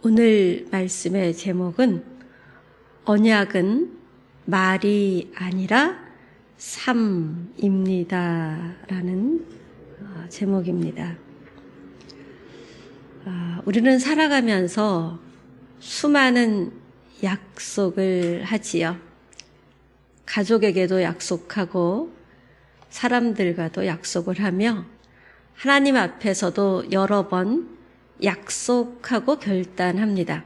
오늘 말씀의 제목은 언약은 말이 아니라 삶입니다 라는 제목입니다. 우리는 살아가면서 수많은 약속을 하지요. 가족에게도 약속하고 사람들과도 약속을 하며 하나님 앞에서도 여러 번 약속하고 결단합니다.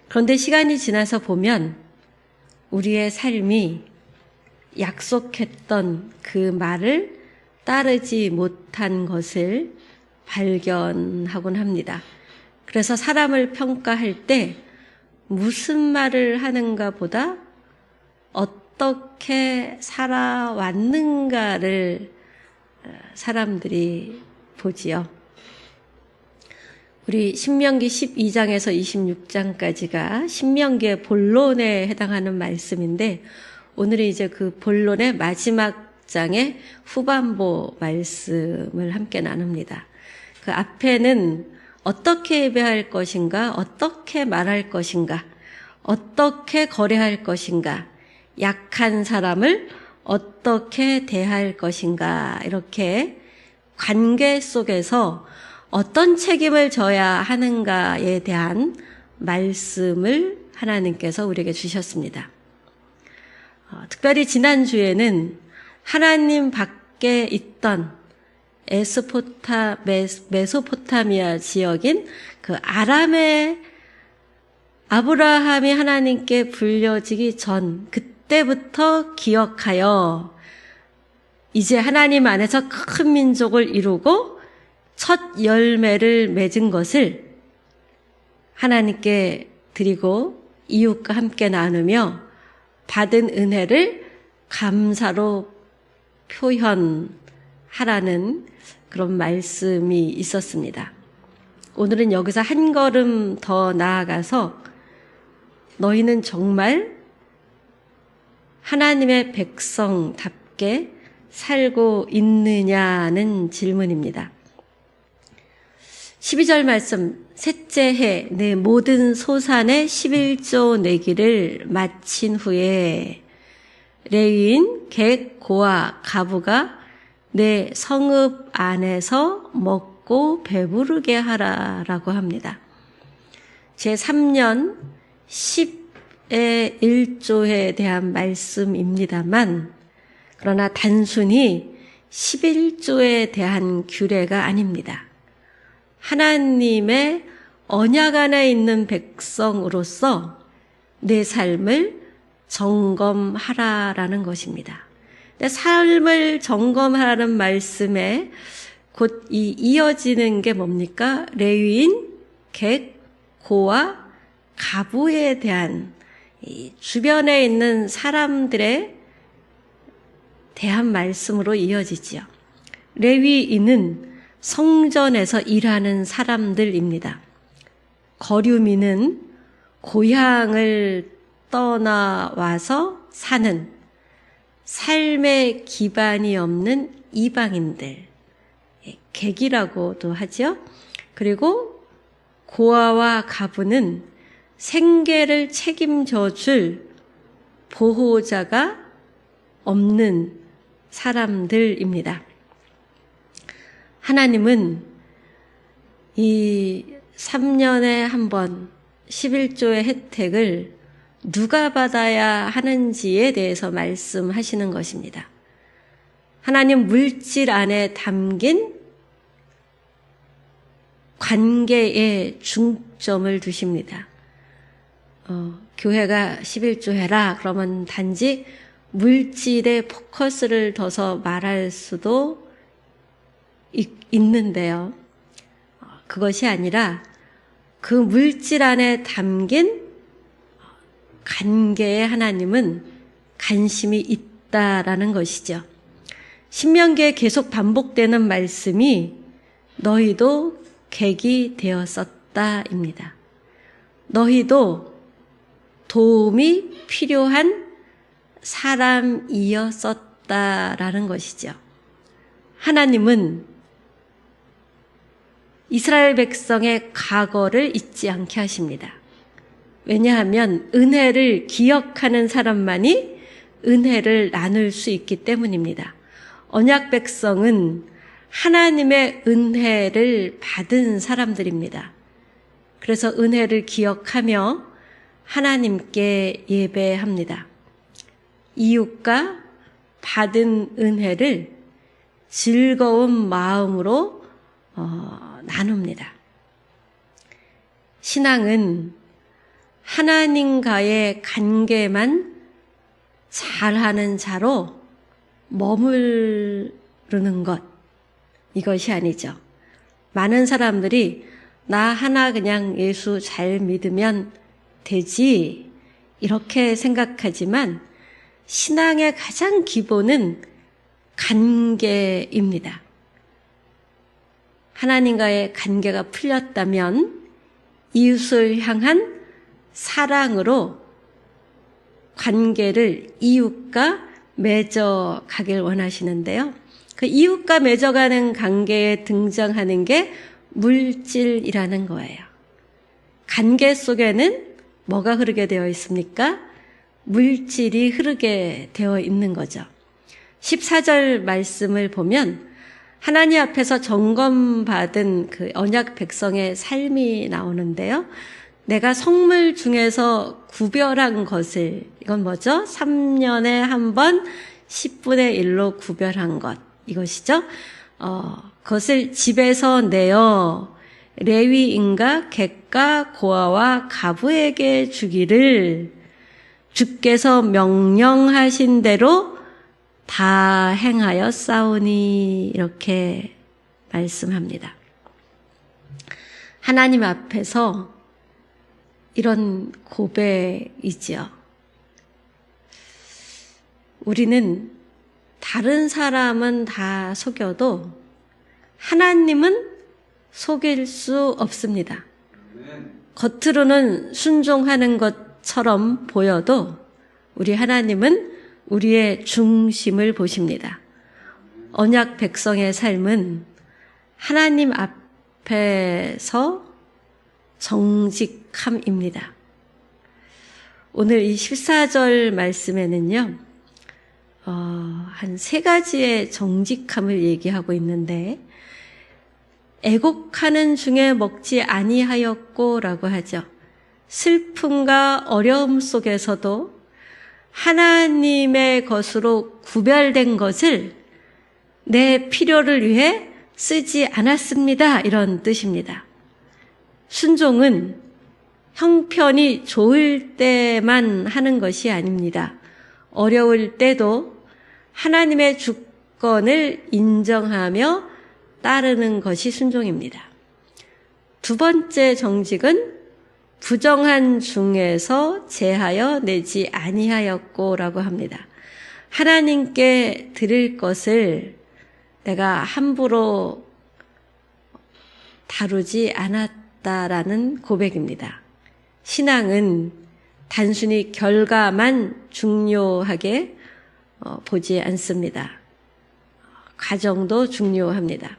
그런데 시간이 지나서 보면 우리의 삶이 약속했던 그 말을 따르지 못한 것을 발견하곤 합니다. 그래서 사람을 평가할 때 무슨 말을 하는가 보다 어떻게 살아왔는가를 사람들이 보지요. 우리 신명기 12장에서 26장까지가 신명기의 본론에 해당하는 말씀인데 오늘은 이제 그 본론의 마지막 장의 후반부 말씀을 함께 나눕니다. 그 앞에는 어떻게 예배할 것인가, 어떻게 말할 것인가, 어떻게 거래할 것인가, 약한 사람을 어떻게 대할 것인가, 이렇게 관계 속에서 어떤 책임을 져야 하는가에 대한 말씀을 하나님께서 우리에게 주셨습니다. 특별히 지난주에는 하나님 밖에 있던 메소포타미아 지역인 그 아람의 아브라함이 하나님께 불려지기 전 그때부터 기억하여 이제 하나님 안에서 큰 민족을 이루고 첫 열매를 맺은 것을 하나님께 드리고 이웃과 함께 나누며 받은 은혜를 감사로 표현하라는 그런 말씀이 있었습니다. 오늘은 여기서 한 걸음 더 나아가서 너희는 정말 하나님의 백성답게 살고 있느냐는 질문입니다. 12절 말씀, 셋째 해 내 모든 소산의 11조 내기를 마친 후에 레위인, 객, 고아, 가부가 내 성읍 안에서 먹고 배부르게 하라라고 합니다. 제3년 10의 1조에 대한 말씀입니다만 그러나 단순히 11조에 대한 규례가 아닙니다. 하나님의 언약 안에 있는 백성으로서 내 삶을 점검하라라는 것입니다. 삶을 점검하라는 말씀에 곧 이어지는 게 뭡니까? 레위인, 객, 고아, 가부에 대한 주변에 있는 사람들에 대한 말씀으로 이어지지요. 레위인은 성전에서 일하는 사람들입니다. 거류민은 고향을 떠나와서 사는 삶의 기반이 없는 이방인들, 객이라고도 하죠. 그리고 고아와 가부는 생계를 책임져 줄 보호자가 없는 사람들입니다. 하나님은 이 3년에 한 번 11조의 혜택을 누가 받아야 하는지에 대해서 말씀하시는 것입니다. 하나님 물질 안에 담긴 관계에 중점을 두십니다. 교회가 11조 해라 그러면 단지 물질에 포커스를 둬서 말할 수도 있는데요. 그것이 아니라 그 물질 안에 담긴 관계에 하나님은 관심이 있다라는 것이죠. 신명기에 계속 반복되는 말씀이 너희도 객이 되었었다입니다. 너희도 도움이 필요한 사람이었었다라는 것이죠. 하나님은 이스라엘 백성의 과거를 잊지 않게 하십니다. 왜냐하면 은혜를 기억하는 사람만이 은혜를 나눌 수 있기 때문입니다. 언약 백성은 하나님의 은혜를 받은 사람들입니다. 그래서 은혜를 기억하며 하나님께 예배합니다. 이웃과 받은 은혜를 즐거운 마음으로 나눕니다. 신앙은 하나님과의 관계만 잘하는 자로 머무르는 것, 이것이 아니죠. 많은 사람들이 나 하나 그냥 예수 잘 믿으면 되지 이렇게 생각하지만 신앙의 가장 기본은 관계입니다. 하나님과의 관계가 풀렸다면 이웃을 향한 사랑으로 관계를 이웃과 맺어가길 원하시는데요. 그 이웃과 맺어가는 관계에 등장하는 게 물질이라는 거예요. 관계 속에는 뭐가 흐르게 되어 있습니까? 물질이 흐르게 되어 있는 거죠. 14절 말씀을 보면 하나님 앞에서 점검받은 그 언약 백성의 삶이 나오는데요. 내가 성물 중에서 구별한 것을, 이건 뭐죠? 3년에 한 번 10분의 1로 구별한 것, 이것이죠. 그것을 집에서 내어 레위인과 객과 고아와 가부에게 주기를 주께서 명령하신 대로 다 행하였사오니, 이렇게 말씀합니다. 하나님 앞에서 이런 고백이지요. 우리는 다른 사람은 다 속여도 하나님은 속일 수 없습니다. 겉으로는 순종하는 것처럼 보여도 우리 하나님은 우리의 중심을 보십니다. 언약 백성의 삶은 하나님 앞에서 정직함입니다. 오늘 이 14절 말씀에는요, 한 3가지의 정직함을 얘기하고 있는데, 애곡하는 중에 먹지 아니하였고 라고 하죠. 슬픔과 어려움 속에서도 하나님의 것으로 구별된 것을 내 필요를 위해 쓰지 않았습니다, 이런 뜻입니다. 순종은 형편이 좋을 때만 하는 것이 아닙니다. 어려울 때도 하나님의 주권을 인정하며 따르는 것이 순종입니다. 두 번째 정직은 부정한 중에서 제하여 내지 아니하였고라고 합니다. 하나님께 드릴 것을 내가 함부로 다루지 않았다라는 고백입니다. 신앙은 단순히 결과만 중요하게 보지 않습니다. 과정도 중요합니다.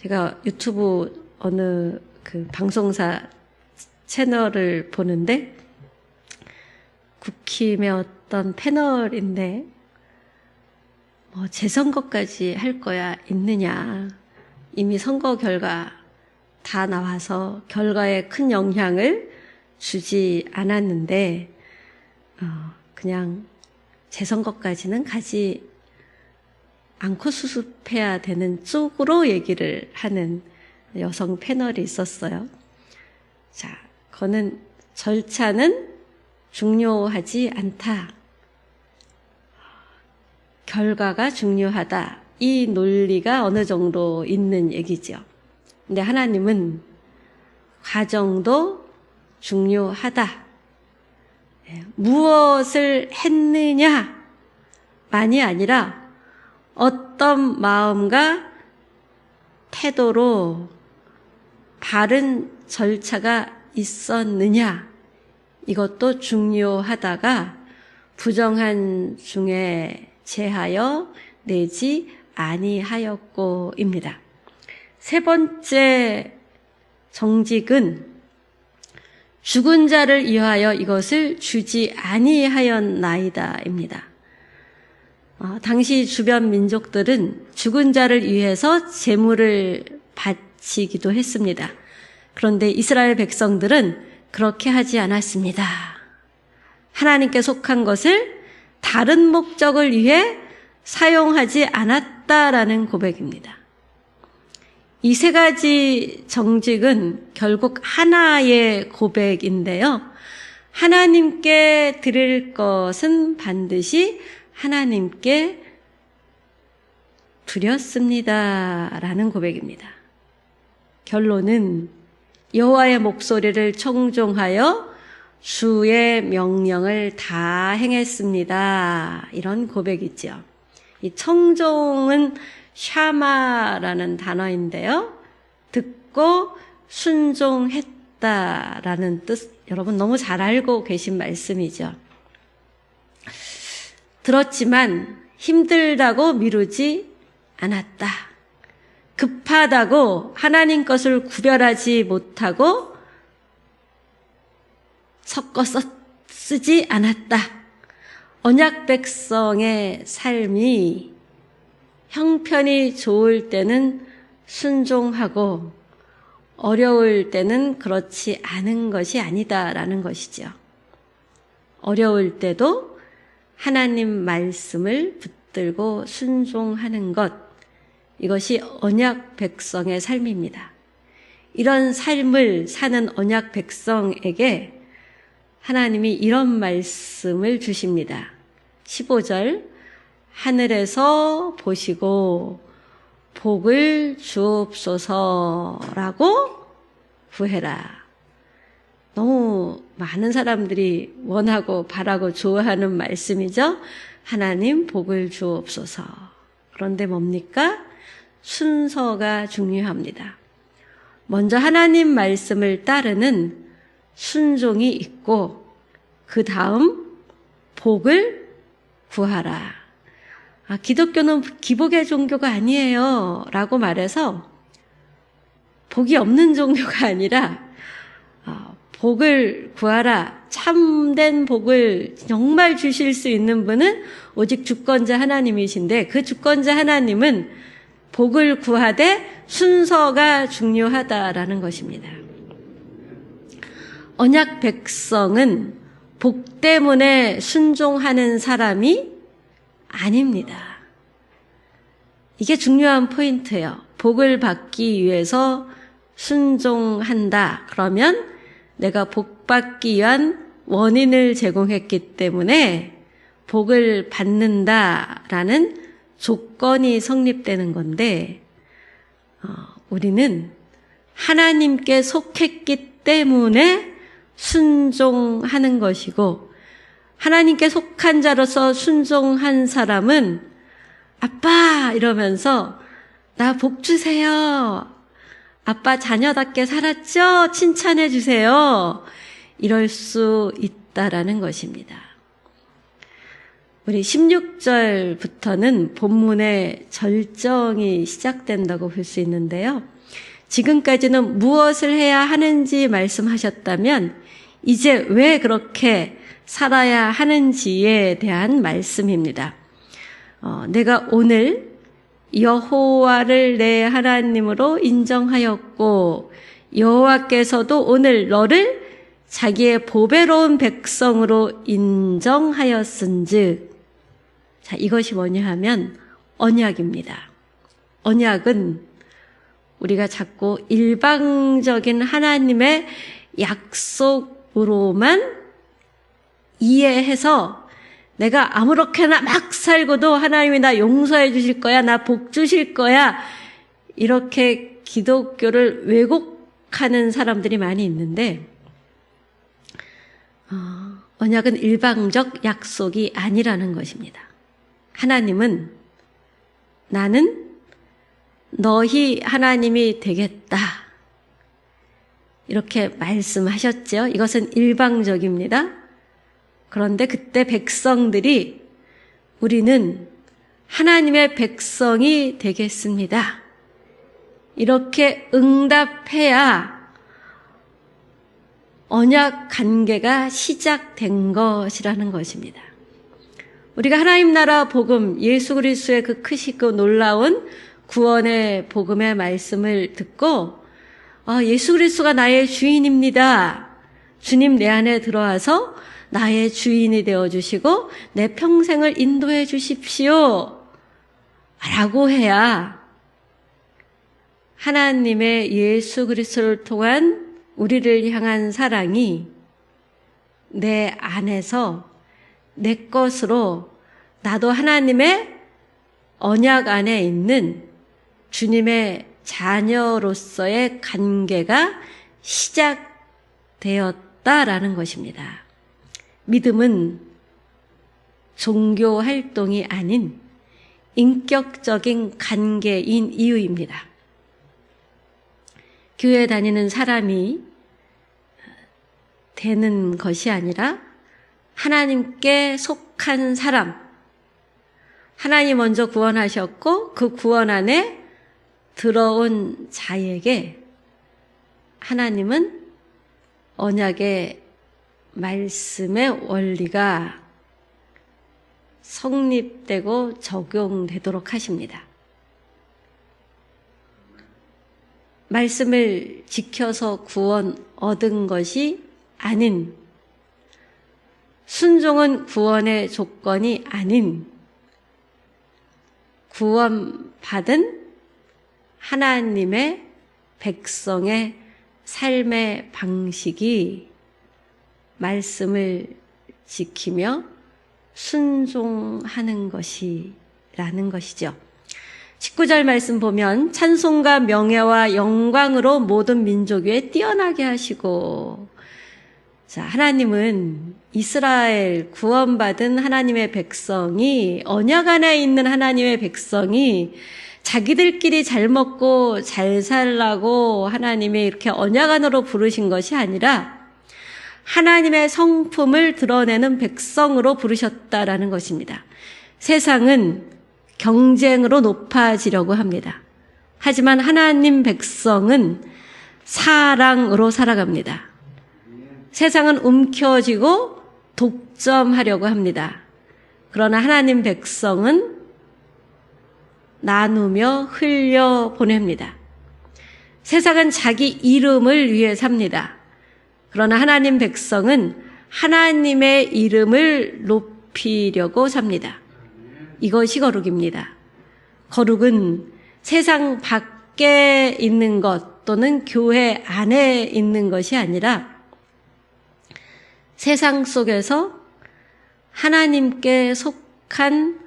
제가 유튜브 어느 그 방송사 채널을 보는데 국힘의 어떤 패널인데 재선거까지 할 거야 있느냐, 이미 선거 결과 다 나와서 결과에 큰 영향을 주지 않았는데 그냥 재선거까지는 가지 않고 수습해야 되는 쪽으로 얘기를 하는 여성 패널이 있었어요. 자, 그거는 절차는 중요하지 않다. 결과가 중요하다. 이 논리가 어느 정도 있는 얘기죠. 근데 하나님은 과정도 중요하다. 무엇을 했느냐만이 아니라 어떤 마음과 태도로 바른 절차가 있었느냐, 이것도 중요하다가 부정한 중에 제하여 내지 아니하였고입니다. 세 번째 정직은 죽은 자를 위하여 이것을 주지 아니하였나이다입니다. 당시 주변 민족들은 죽은 자를 위해서 제물을 바치기도 했습니다. 그런데 이스라엘 백성들은 그렇게 하지 않았습니다. 하나님께 속한 것을 다른 목적을 위해 사용하지 않았다라는 고백입니다. 이 세 가지 정직은 결국 하나의 고백인데요. 하나님께 드릴 것은 반드시 하나님께 드렸습니다라는 고백입니다. 결론은 여호와의 목소리를 청종하여 주의 명령을 다 행했습니다. 이런 고백이죠. 이 청종은 샤마라는 단어인데요. 듣고 순종했다라는 뜻, 여러분 너무 잘 알고 계신 말씀이죠. 들었지만 힘들다고 미루지 않았다. 급하다고 하나님 것을 구별하지 못하고 섞어서 쓰지 않았다. 언약 백성의 삶이 형편이 좋을 때는 순종하고 어려울 때는 그렇지 않은 것이 아니다라는 것이죠. 어려울 때도 하나님 말씀을 붙들고 순종하는 것, 이것이 언약 백성의 삶입니다. 이런 삶을 사는 언약 백성에게 하나님이 이런 말씀을 주십니다. 15절, 하늘에서 보시고 복을 주옵소서라고 구해라. 너무 많은 사람들이 원하고 바라고 좋아하는 말씀이죠. 하나님 복을 주옵소서. 그런데 뭡니까? 순서가 중요합니다. 먼저 하나님 말씀을 따르는 순종이 있고 그 다음 복을 구하라. 기독교는 기복의 종교가 아니에요 라고 말해서 복이 없는 종교가 아니라 복을 구하라. 참된 복을 정말 주실 수 있는 분은 오직 주권자 하나님이신데 그 주권자 하나님은 복을 구하되 순서가 중요하다라는 것입니다. 언약 백성은 복 때문에 순종하는 사람이 아닙니다. 이게 중요한 포인트예요. 복을 받기 위해서 순종한다. 그러면 내가 복 받기 위한 원인을 제공했기 때문에 복을 받는다라는 조건이 성립되는 건데 우리는 하나님께 속했기 때문에 순종하는 것이고 하나님께 속한 자로서 순종한 사람은 아빠 이러면서 나 복 주세요. 아빠 자녀답게 살았죠? 칭찬해 주세요. 이럴 수 있다라는 것입니다. 우리 16절부터는 본문의 절정이 시작된다고 볼 수 있는데요. 지금까지는 무엇을 해야 하는지 말씀하셨다면 이제 왜 그렇게 살아야 하는지에 대한 말씀입니다. 내가 오늘 여호와를 내 하나님으로 인정하였고 여호와께서도 오늘 너를 자기의 보배로운 백성으로 인정하였은즉. 자, 이것이 뭐냐 하면 언약입니다. 언약은 우리가 자꾸 일방적인 하나님의 약속으로만 이해해서 내가 아무렇게나 막 살고도 하나님이 나 용서해 주실 거야, 나 복 주실 거야, 이렇게 기독교를 왜곡하는 사람들이 많이 있는데 언약은 일방적 약속이 아니라는 것입니다. 하나님은 나는 너희 하나님이 되겠다 이렇게 말씀하셨죠. 이것은 일방적입니다. 그런데 그때 백성들이 우리는 하나님의 백성이 되겠습니다. 이렇게 응답해야 언약 관계가 시작된 것이라는 것입니다. 우리가 하나님 나라 복음, 예수 그리스도의 그 크시고 놀라운 구원의 복음의 말씀을 듣고 예수 그리스도가 나의 주인입니다. 주님 내 안에 들어와서 나의 주인이 되어주시고 내 평생을 인도해 주십시오 라고 해야 하나님의 예수 그리스도를 통한 우리를 향한 사랑이 내 안에서 내 것으로 나도 하나님의 언약 안에 있는 주님의 자녀로서의 관계가 시작되었다라는 것입니다. 믿음은 종교 활동이 아닌 인격적인 관계인 이유입니다. 교회 다니는 사람이 되는 것이 아니라 하나님께 속한 사람, 하나님 먼저 구원하셨고 그 구원 안에 들어온 자에게 하나님은 언약의 말씀의 원리가 성립되고 적용되도록 하십니다. 말씀을 지켜서 구원 얻은 것이 아닌, 순종은 구원의 조건이 아닌 구원받은 하나님의 백성의 삶의 방식이 말씀을 지키며 순종하는 것이라는 것이죠. 19절 말씀 보면 찬송과 명예와 영광으로 모든 민족 위에 뛰어나게 하시고, 자, 하나님은 이스라엘 구원받은 하나님의 백성이, 언약 안에 있는 하나님의 백성이 자기들끼리 잘 먹고 잘 살라고 하나님이 이렇게 언약 안으로 부르신 것이 아니라 하나님의 성품을 드러내는 백성으로 부르셨다라는 것입니다. 세상은 경쟁으로 높아지려고 합니다. 하지만 하나님 백성은 사랑으로 살아갑니다. 세상은 움켜쥐고 독점하려고 합니다. 그러나 하나님 백성은 나누며 흘려보냅니다. 세상은 자기 이름을 위해 삽니다. 그러나 하나님 백성은 하나님의 이름을 높이려고 삽니다. 이것이 거룩입니다. 거룩은 세상 밖에 있는 것 또는 교회 안에 있는 것이 아니라 세상 속에서 하나님께 속한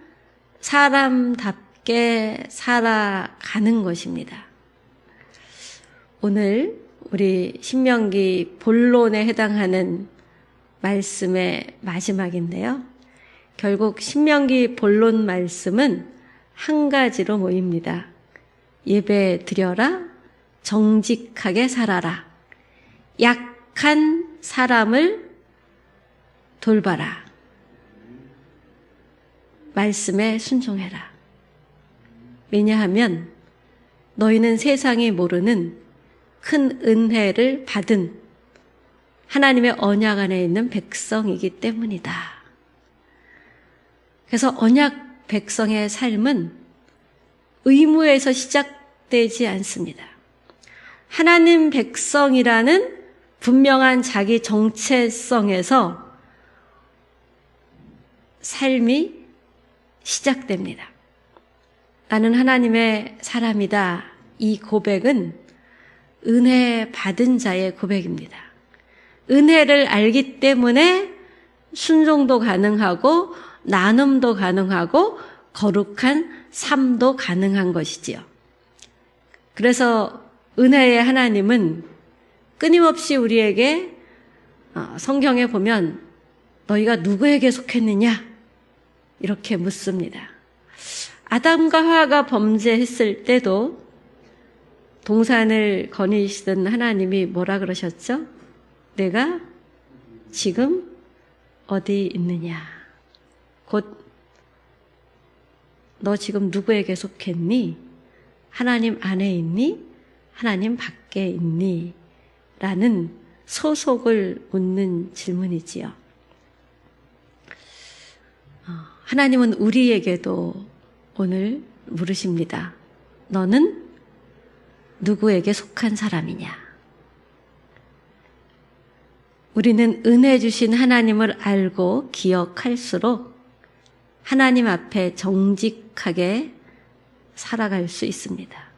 사람답게 살아가는 것입니다. 오늘 우리 신명기 본론에 해당하는 말씀의 마지막인데요. 결국 신명기 본론 말씀은 한 가지로 모입니다. 예배 드려라, 정직하게 살아라, 약한 사람을 돌봐라, 말씀에 순종해라. 왜냐하면 너희는 세상이 모르는 큰 은혜를 받은 하나님의 언약 안에 있는 백성이기 때문이다. 그래서 언약 백성의 삶은 의무에서 시작되지 않습니다. 하나님 백성이라는 분명한 자기 정체성에서 삶이 시작됩니다. 나는 하나님의 사람이다. 이 고백은 은혜 받은 자의 고백입니다. 은혜를 알기 때문에 순종도 가능하고 나눔도 가능하고 거룩한 삶도 가능한 것이지요. 그래서 은혜의 하나님은 끊임없이 우리에게 성경에 보면 너희가 누구에게 속했느냐? 이렇게 묻습니다. 아담과 하와가 범죄했을 때도 동산을 거니시던 하나님이 뭐라 그러셨죠? 내가 지금 어디 있느냐? 곧 너 지금 누구에게 속했니? 하나님 안에 있니? 하나님 밖에 있니? 라는 소속을 묻는 질문이지요. 하나님은 우리에게도 오늘 물으십니다. 너는 누구에게 속한 사람이냐? 우리는 은혜 주신 하나님을 알고 기억할수록 하나님 앞에 정직하게 살아갈 수 있습니다.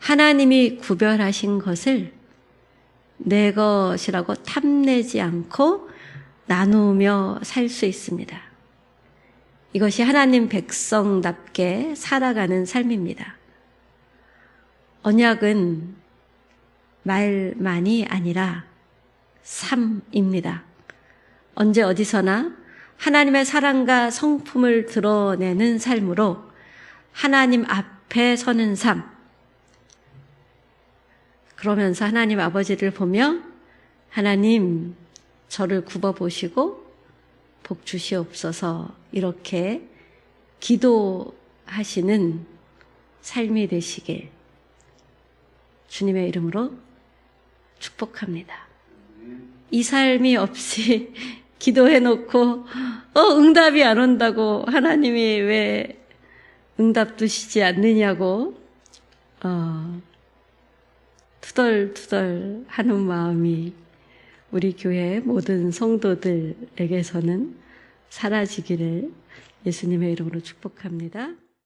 하나님이 구별하신 것을 내 것이라고 탐내지 않고 나누며 살 수 있습니다. 이것이 하나님 백성답게 살아가는 삶입니다. 언약은 말만이 아니라 삶입니다. 언제 어디서나 하나님의 사랑과 성품을 드러내는 삶으로 하나님 앞에 서는 삶, 그러면서 하나님 아버지를 보며 하나님 저를 굽어보시고 복 주시옵소서 이렇게 기도하시는 삶이 되시길 주님의 이름으로 축복합니다. 이 삶이 없이 기도해놓고 응답이 안 온다고 하나님이 왜 응답 주시지 않느냐고 투덜투덜 하는 마음이 우리 교회 모든 성도들에게서는 사라지기를 예수님의 이름으로 축복합니다.